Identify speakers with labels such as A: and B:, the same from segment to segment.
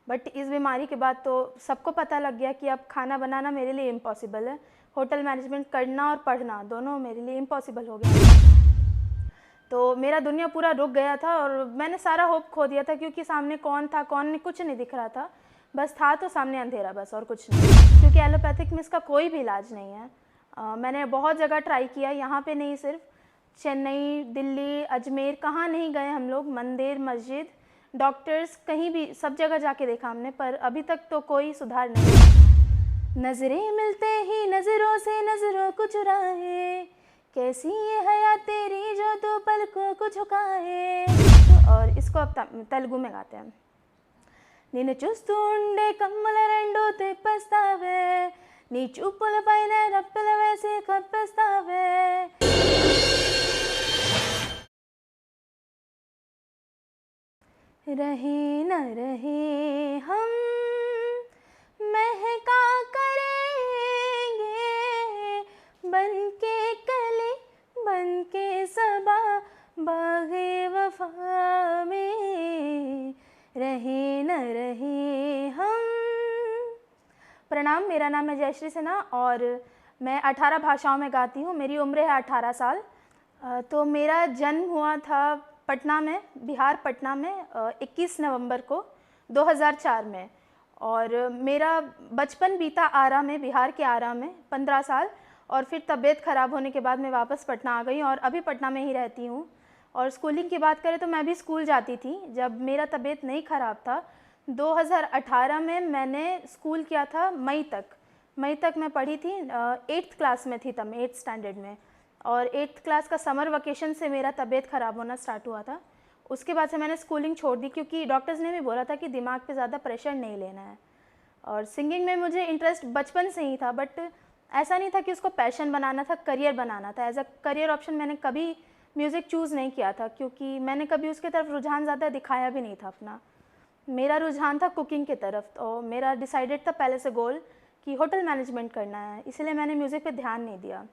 A: But इस बीमारी के बाद तो सबको पता लग गया कि अब खाना बनाना मेरे लिए इम्पॉसिबल है। होटल मैनेजमेंट करना और पढ़ना दोनों मेरे लिए इम्पॉसिबल हो गया। तो मेरा दुनिया पूरा रुक गया था और मैंने सारा होप खो दिया था, क्योंकि सामने कौन था कौन नहीं कुछ नहीं दिख रहा था। बस था तो सामने अंधेरा, बस और कुछ नहीं। क्योंकि एलोपैथिक में इसका कोई भी इलाज नहीं है। मैंने बहुत जगह ट्राई किया, यहाँ पे नहीं, सिर्फ चेन्नई, दिल्ली, अजमेर, कहाँ नहीं गए हम लोग, मंदिर, मस्जिद, डॉक्टर्स, कहीं भी, सब जगह जाके देखा हमने, पर अभी तक तो कोई सुधार नहीं। नज़रें मिलते ही नज़रों से नज़रों को चुराए, कैसी ये हया तेरी जो दो पलकों को झुकाए। और इसको अब तेलुगु में गाते हैं। నిన్ను చూస్తూ ఉండే కమ్ముల రెండు తిప్పేస్తావే, నీ చూపుల పైన రప్పలు వేసి కప్పేస్తావే। रहे न रहे हम महका करेंगे, बन के कली बन के सबा बाग़े वफा में, रहे न रहे हम। प्रणाम, मेरा नाम है जयश्री सिन्हा और मैं 18 भाषाओं में गाती हूँ। मेरी उम्र है 18 साल। तो मेरा जन्म हुआ था पटना में, बिहार, पटना में 21 नवंबर को 2004 में। और मेरा बचपन बीता आरा में, बिहार के आरा में 15 साल। और फिर तबीयत ख़राब होने के बाद मैं वापस पटना आ गई और अभी पटना में ही रहती हूँ। और स्कूलिंग की बात करें तो मैं भी स्कूल जाती थी जब मेरा तबीयत नहीं ख़राब था। 2018 में मैंने स्कूल किया था, मई तक मैं पढ़ी थी। 8th क्लास में थी तब मैं, 8th स्टैंडर्ड में। और 8th क्लास का समर वेकेशन से मेरा तबीयत ख़राब होना स्टार्ट हुआ था। उसके बाद से मैंने स्कूलिंग छोड़ दी, क्योंकि डॉक्टर्स ने भी बोला था कि दिमाग पे ज़्यादा प्रेशर नहीं लेना है। और सिंगिंग में मुझे इंटरेस्ट बचपन से ही था, बट ऐसा नहीं था कि उसको पैशन बनाना था, करियर बनाना था। एज अ करियर ऑप्शन मैंने कभी म्यूज़िक चूज़ नहीं किया था, क्योंकि मैंने कभी उसकी तरफ रुझान ज़्यादा दिखाया भी नहीं था अपना। मेरा रुझान था कुकिंग की तरफ। तो मेरा डिसाइडेड था पहले से गोल कि होटल मैनेजमेंट करना है, इसलिए मैंने म्यूज़िक पे ध्यान नहीं दिया।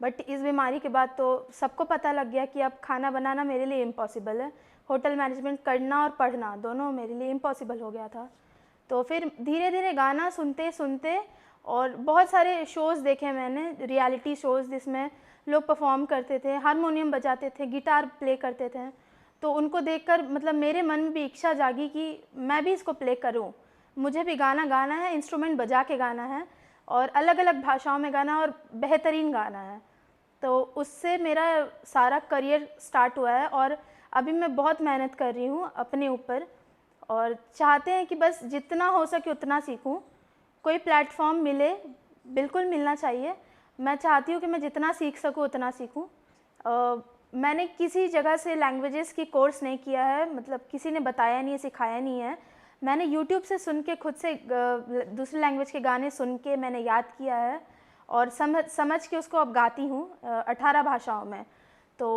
A: बट इस बीमारी के बाद तो सबको पता लग गया कि अब खाना बनाना मेरे लिए इम्पॉसिबल है। होटल मैनेजमेंट करना और पढ़ना दोनों मेरे लिए इम्पॉसिबल हो गया था। तो फिर धीरे धीरे गाना सुनते सुनते और बहुत सारे शोज़ देखे मैंने, रियलिटी शोज़ जिसमें लोग परफॉर्म करते थे, हारमोनियम बजाते थे, गिटार प्ले करते थे। तो उनको देखकर मतलब मेरे मन में भी इच्छा जागी कि मैं भी इसको प्ले करूं, मुझे भी गाना गाना है, इंस्ट्रूमेंट बजा के गाना है और अलग अलग भाषाओं में गाना और बेहतरीन गाना है। तो उससे मेरा सारा करियर स्टार्ट हुआ है और अभी मैं बहुत मेहनत कर रही हूँ अपने ऊपर और चाहते हैं कि बस जितना हो सके उतना सीखूँ। कोई प्लेटफॉर्म मिले, बिल्कुल मिलना चाहिए। मैं चाहती हूँ कि मैं जितना सीख सकूँ उतना सीखूँ। मैंने किसी जगह से लैंग्वेजेस की कोर्स नहीं किया है, मतलब किसी ने बताया नहीं है, सिखाया नहीं है। मैंने यूट्यूब से सुन के, खुद से दूसरी लैंग्वेज के गाने सुन के मैंने याद किया है और समझ के उसको अब गाती हूँ 18 भाषाओं में। तो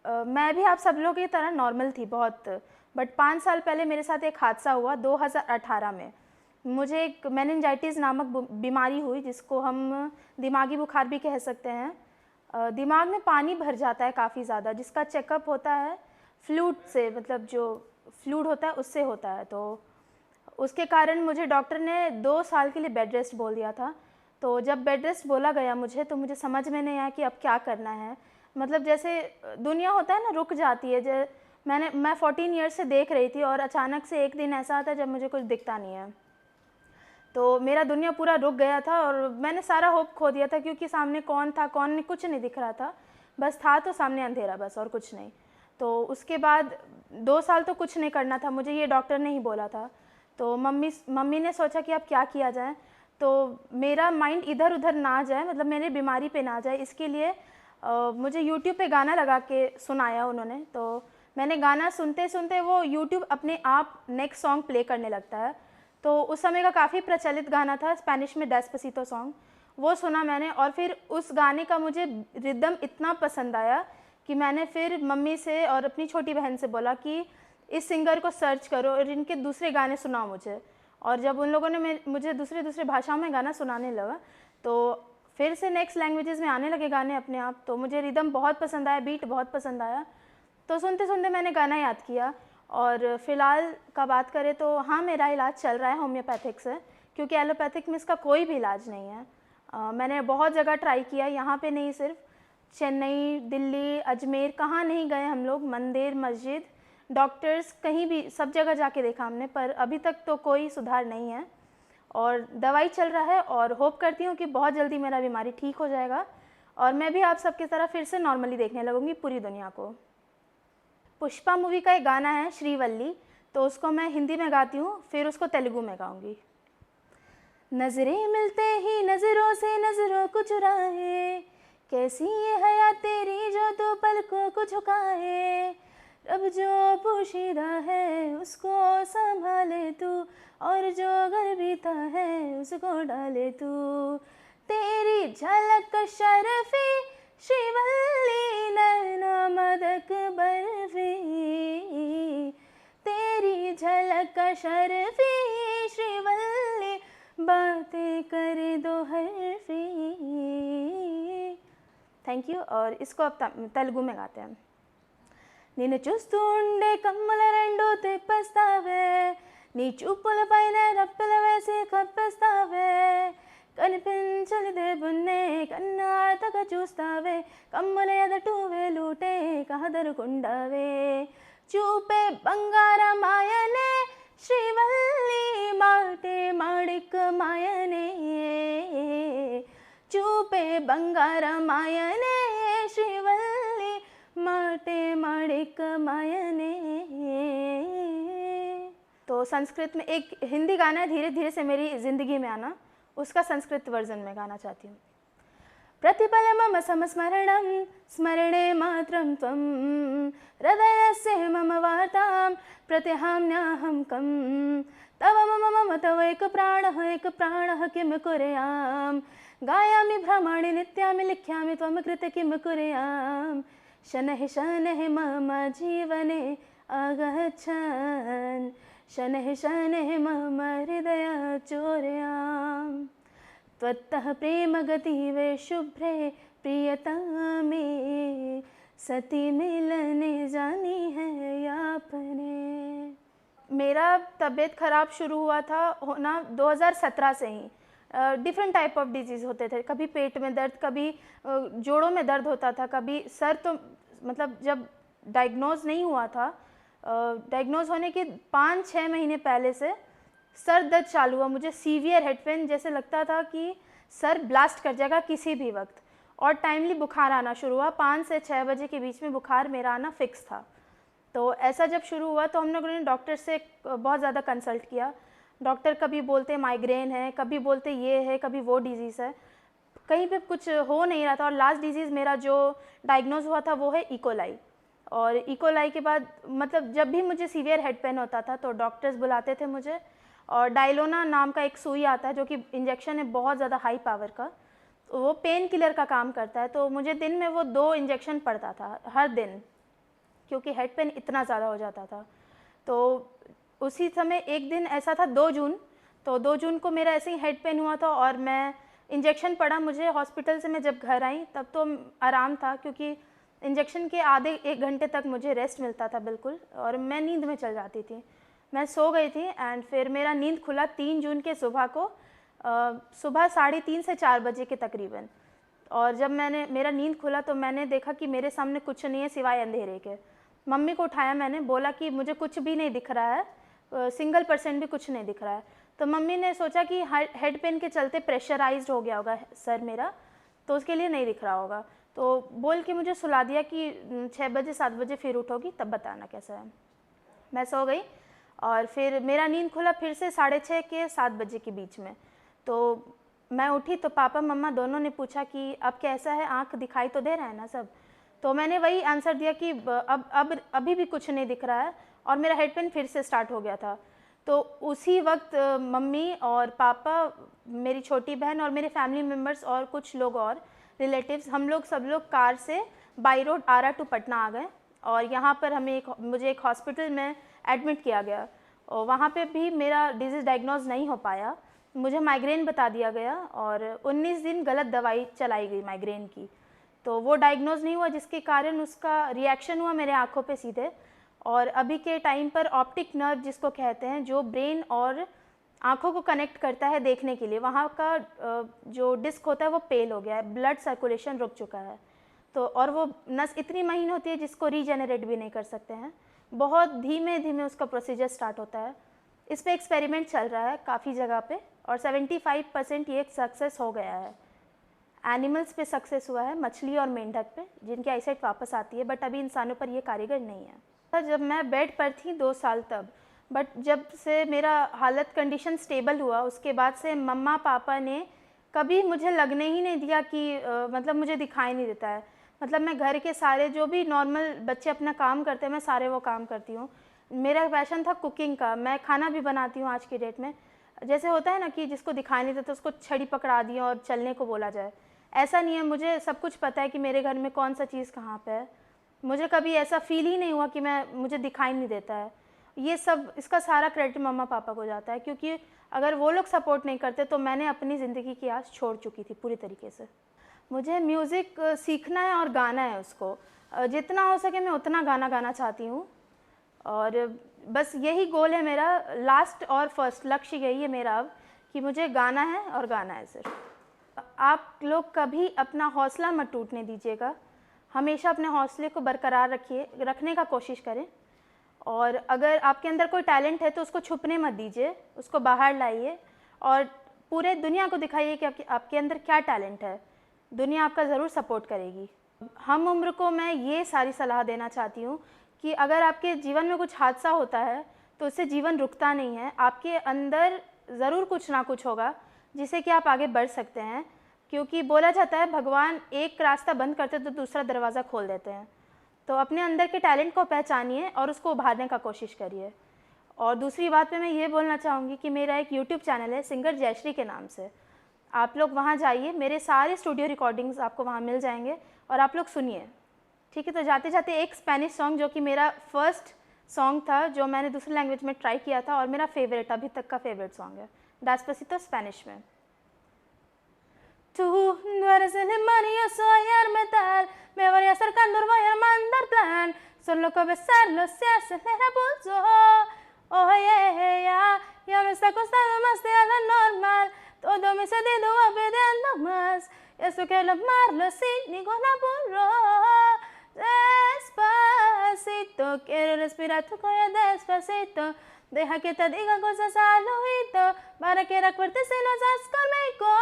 A: मैं भी आप सब लोगों की तरह नॉर्मल थी बहुत, बट 5 साल पहले मेरे साथ एक हादसा हुआ 2018 में। मुझे एक मेनिंजाइटिस नामक बीमारी हुई, जिसको हम दिमागी बुखार भी कह सकते हैं। दिमाग में पानी भर जाता है काफ़ी ज़्यादा, जिसका चेकअप होता है फ्लूड से, मतलब जो फ्लूड होता है उससे होता है। तो उसके कारण मुझे डॉक्टर ने 2 साल के लिए बेड रेस्ट बोल दिया था। तो जब बेड रेस्ट बोला गया मुझे, तो मुझे समझ में नहीं आया कि अब क्या करना है। मतलब जैसे दुनिया होता है ना, रुक जाती है। मैं 14 ईयर्स से देख रही थी और अचानक से एक दिन ऐसा आता है जब मुझे कुछ दिखता नहीं है। तो मेरा दुनिया पूरा रुक गया था और मैंने सारा होप खो दिया था, क्योंकि सामने कौन था कौन नहीं कुछ नहीं दिख रहा था। बस था तो सामने अंधेरा, बस और कुछ नहीं। तो उसके बाद 2 साल तो कुछ नहीं करना था, मुझे ये डॉक्टर ने ही बोला था। तो मम्मी ने सोचा कि अब क्या किया जाए। तो मेरा माइंड इधर उधर ना जाए, मतलब मेरे बीमारी पे ना जाए, इसके लिए मुझे यूट्यूब पे गाना लगा के सुनाया उन्होंने। तो मैंने गाना सुनते सुनते वो यूट्यूब अपने आप नेक्स्ट सॉन्ग प्ले करने लगता है। तो उस समय का काफ़ी प्रचलित गाना था स्पेनिश में डेस्पासितो सॉन्ग, वो सुना मैंने। और फिर उस गाने का मुझे रिदम इतना पसंद आया कि मैंने फिर मम्मी से और अपनी छोटी बहन से बोला कि इस सिंगर को सर्च करो और इनके दूसरे गाने सुनाओ मुझे। और जब उन लोगों ने मुझे दूसरे भाषाओं में गाना सुनाने लगा, तो फिर से नेक्स्ट लैंग्वेजेस में आने लगे गाने अपने आप। तो मुझे रिदम बहुत पसंद आया, बीट बहुत पसंद आया। तो सुनते सुनते मैंने गाना याद किया और फ़िलहाल का बात करें तो हाँ, मेरा इलाज चल रहा है होम्योपैथिक से, क्योंकि एलोपैथिक में इसका कोई भी इलाज नहीं है। मैंने बहुत जगह ट्राई किया, यहाँ पे नहीं, सिर्फ चेन्नई, दिल्ली, अजमेर, कहाँ नहीं गए हम लोग, मंदिर, मस्जिद, डॉक्टर्स, कहीं भी, सब जगह जाके देखा हमने, पर अभी तक तो कोई सुधार नहीं है। और दवाई चल रहा है और होप करती हूँ कि बहुत जल्दी मेरा बीमारी ठीक हो जाएगा और मैं भी आप सबकी तरह फिर से नॉर्मली देखने लगूँगी पूरी दुनिया को। पुष्पा मूवी का एक गाना है श्रीवल्ली, तो उसको मैं हिंदी में गाती हूँ, फिर उसको तेलुगु में गाऊँगी। नज़रें मिलते ही नज़रों से नज़रों को चुराए, कैसी ये हया तेरी जो दो पलकों को झुकाए। अब जो पोशीदा है उसको संभाले तू, और जो गर्विता है उसको डाले तू। तेरी झलक शर्फी श्रीवल्ली नैना मदक बर्फी, तेरी झलक शर्फी श्रीवल्ली बातें करे दो हरफी। Thank you. और इसको अब तेलुगु में गाते हैं। నిన్ను చూస్తూ ఉండే కమ్మల రెండు తెప్పస్తావే, నీ చూపుల పైన రప్పల వేసి కప్పేస్తావే, కనిపించనిదే బున్నే కన్నాతగా చూస్తావే, కమ్మల ఎదటూ వేలుటే కహదరుకుండావే, చూపే బంగారమాయనే శ్రీవల్లి మాటే మాడిక్ మాయనే, చూపే బంగారమాయనే శ్రీవల్లి माटे माड़िक मायने। तो संस्कृत में एक हिंदी गाना है धीरे धीरे से मेरी ज़िंदगी में आना, उसका संस्कृत वर्जन में गाना चाहती हूँ। प्रतिपल मम समस्मरणं स्मरणे मात्रं त्वं, हृदयस्य मम वार्तां प्रतिहाम्याहं कं, तव मम मम तव एक प्राणः किं कुर्यां, गायामि भ्रमाणि नित्यामि लिख्यामि त्वं कृते किं कुर्यां, शनैः शनैः मम जीवने आगच्छन्, शनैः शनैः मम हृदय चोर्यां, त्वत्तः प्रेम गतिवे शुभ्रे प्रियतमे, सती मिलने जानी है यापने। मेरा तबीयत ख़राब शुरू हुआ था होना 2017 से ही। डिफरेंट टाइप ऑफ डिजीज़ होते थे, कभी पेट में दर्द, कभी जोड़ों में दर्द होता था, कभी सर, तो मतलब जब डायग्नोज़ नहीं हुआ था, डायग्नोज़ होने के 5-6 महीने पहले से सर दर्द चालू हुआ, मुझे सीवियर हेड पेन, जैसे लगता था कि सर ब्लास्ट कर जाएगा किसी भी वक्त, और टाइमली बुखार आना शुरू हुआ। 5 से 6 बजे के बीच में बुखार मेरा आना फिक्स था। तो ऐसा जब शुरू हुआ तो हम लोगों ने डॉक्टर से बहुत ज़्यादा कंसल्ट किया। डॉक्टर कभी बोलते माइग्रेन है, कभी बोलते ये है, कभी वो डिज़ीज़ है, कहीं पे कुछ हो नहीं रहा था। और लास्ट डिज़ीज़ मेरा जो डायग्नोज हुआ था वो है इकोलाई। और इकोलाई के बाद मतलब जब भी मुझे सीवियर हेड पेन होता था तो डॉक्टर्स बुलाते थे मुझे, और डायलोना नाम का एक सुई आता है जो कि इंजेक्शन है बहुत ज़्यादा हाई पावर का, वो पेन किलर का काम करता है। तो मुझे दिन में वो 2 इंजेक्शन पड़ता था हर दिन, क्योंकि हेड पेन इतना ज़्यादा हो जाता था। तो उसी समय एक दिन ऐसा था 2 जून, तो 2 जून को मेरा ऐसे ही हेड पेन हुआ था और मैं इंजेक्शन पड़ा मुझे हॉस्पिटल से। मैं जब घर आई तब तो आराम था, क्योंकि इंजेक्शन के आधे 1 घंटे तक मुझे रेस्ट मिलता था बिल्कुल, और मैं नींद में चल जाती थी। मैं सो गई थी एंड फिर मेरा नींद खुला 3 जून के सुबह को, सुबह 3:30 से 4 बजे के तकरीबन। और जब मेरा नींद खुला तो मैंने देखा कि मेरे सामने कुछ नहीं है सिवाय अंधेरे के। मम्मी को उठाया मैंने, बोला कि मुझे कुछ भी नहीं दिख रहा है, %1 भी कुछ नहीं दिख रहा है। तो मम्मी ने सोचा कि हेड पेन के चलते प्रेशराइज्ड हो गया होगा सर मेरा, तो उसके लिए नहीं दिख रहा होगा। तो बोल के मुझे सुला दिया कि 6 बजे 7 बजे फिर उठोगी तब बताना कैसा है। मैं सो गई और फिर मेरा नींद खुला फिर से 6:30 के 7 बजे के बीच में। तो मैं उठी तो पापा मम्मा दोनों ने पूछा कि अब कैसा है, आँख दिखाई तो दे रहा है ना सब। तो मैंने वही आंसर दिया कि अब अभी भी कुछ नहीं दिख रहा है, और मेरा हेड पेन फिर से स्टार्ट हो गया था। तो उसी वक्त मम्मी और पापा, मेरी छोटी बहन और मेरे फैमिली मेम्बर्स और कुछ लोग और रिलेटिव्स, हम लोग सब लोग कार से by road Ara to Patna आ गए। और यहाँ पर मुझे एक हॉस्पिटल में एडमिट किया गया, और वहाँ पे भी मेरा डिजीज़ डायग्नोज नहीं हो पाया। मुझे माइग्रेन बता दिया गया और 19 दिन गलत दवाई चलाई गई माइग्रेन की, तो वो डायग्नोज नहीं हुआ, जिसके कारण उसका रिएक्शन हुआ मेरे आँखों पे सीधे, और अभी के टाइम पर ऑप्टिक नर्व जिसको कहते हैं, जो ब्रेन और आँखों को कनेक्ट करता है देखने के लिए, वहाँ का जो डिस्क होता है वो पेल हो गया है, ब्लड सर्कुलेशन रुक चुका है। तो और वो नस इतनी महीन होती है जिसको रीजेनरेट भी नहीं कर सकते हैं, बहुत धीमे धीमे उसका प्रोसीजर स्टार्ट होता है। इस पे एक्सपेरिमेंट चल रहा है काफ़ी जगह पे और 75% ये सक्सेस हो गया है। एनिमल्स पे सक्सेस हुआ है, मछली और मेंढक पे, जिनकी आईसाइट वापस आती है, बट अभी इंसानों पर ये कारीगर नहीं है। जब मैं बेड पर थी 2 साल तब, बट जब से मेरा हालत कंडीशन स्टेबल हुआ उसके बाद से मम्मा पापा ने कभी मुझे लगने ही नहीं दिया कि मतलब मुझे दिखाई नहीं देता है। मतलब मैं घर के सारे जो भी नॉर्मल बच्चे अपना काम करते हैं मैं सारे वो काम करती हूँ। मेरा पैशन था कुकिंग का, मैं खाना भी बनाती हूँ आज की डेट में। जैसे होता है ना कि जिसको दिखाई नहीं देता उसको छड़ी पकड़ा दी और चलने को बोला जाए, ऐसा नहीं है। मुझे सब कुछ पता है कि मेरे घर में कौन सा चीज़ कहाँ पे है। मुझे कभी ऐसा फील ही नहीं हुआ कि मुझे दिखाई नहीं देता है। ये सब, इसका सारा क्रेडिट मम्मा पापा को जाता है, क्योंकि अगर वो लोग सपोर्ट नहीं करते तो मैंने अपनी ज़िंदगी की आस छोड़ चुकी थी पूरी तरीके से। मुझे म्यूज़िक सीखना है और गाना है उसको, जितना हो सके मैं उतना गाना गाना चाहती हूँ और बस यही गोल है मेरा, लास्ट और फर्स्ट लक्ष्य यही है मेरा अब कि मुझे गाना है और गाना है सिर्फ। आप लोग कभी अपना हौसला मत टूटने दीजिएगा, हमेशा अपने हौसले को बरकरार रखने का कोशिश करें। और अगर आपके अंदर कोई टैलेंट है तो उसको छुपने मत दीजिए, उसको बाहर लाइए और पूरे दुनिया को दिखाइए कि आपके अंदर क्या टैलेंट है। दुनिया आपका ज़रूर सपोर्ट करेगी। हम उम्र को मैं ये सारी सलाह देना चाहती हूँ कि अगर आपके जीवन में कुछ हादसा होता है तो उससे जीवन रुकता नहीं है, आपके अंदर ज़रूर कुछ ना कुछ होगा जिससे कि आप आगे बढ़ सकते हैं। क्योंकि बोला जाता है भगवान एक रास्ता बंद करते तो दूसरा दरवाज़ा खोल देते हैं। तो अपने अंदर के टैलेंट को पहचानिए और उसको उभारने का कोशिश करिए। और दूसरी बात पे मैं ये बोलना चाहूँगी कि मेरा एक यूट्यूब चैनल है सिंगर जयश्री के नाम से, आप लोग वहाँ जाइए, मेरे सारे स्टूडियो रिकॉर्डिंग्स आपको वहाँ मिल जाएंगे और आप लोग सुनिए, ठीक है। तो जाते जाते एक स्पेनिश सॉन्ग जो कि मेरा फर्स्ट सॉन्ग था जो मैंने दूसरी लैंग्वेज में ट्राई किया था और मेरा फेवरेट, अभी तक का फेवरेट सॉन्ग है, डेस्पासितो स्पेनिश में। Tú no eres el imán y yo soy el metal, me voy acercando, voy armando el plan, solo con besarlo se acelera el pulso, oh yeah, ya me está costando más de lo normal, todo mi sentido va pidiendo más, eso quiero amarlo sin ningún apuro, despacito, quiero respirar tu cuello despacito, deja que te diga cosas al oído, para que recuerdes si no estás conmigo.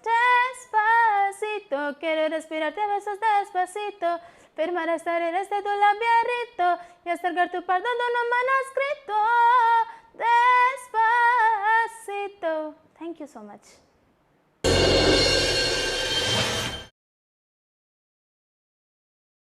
A: Despacito, quiero respirarte a besos despacito, firmar estar en este tu laberinto y acercar tu par donde no manuscrito. Despacito. Thank you so much.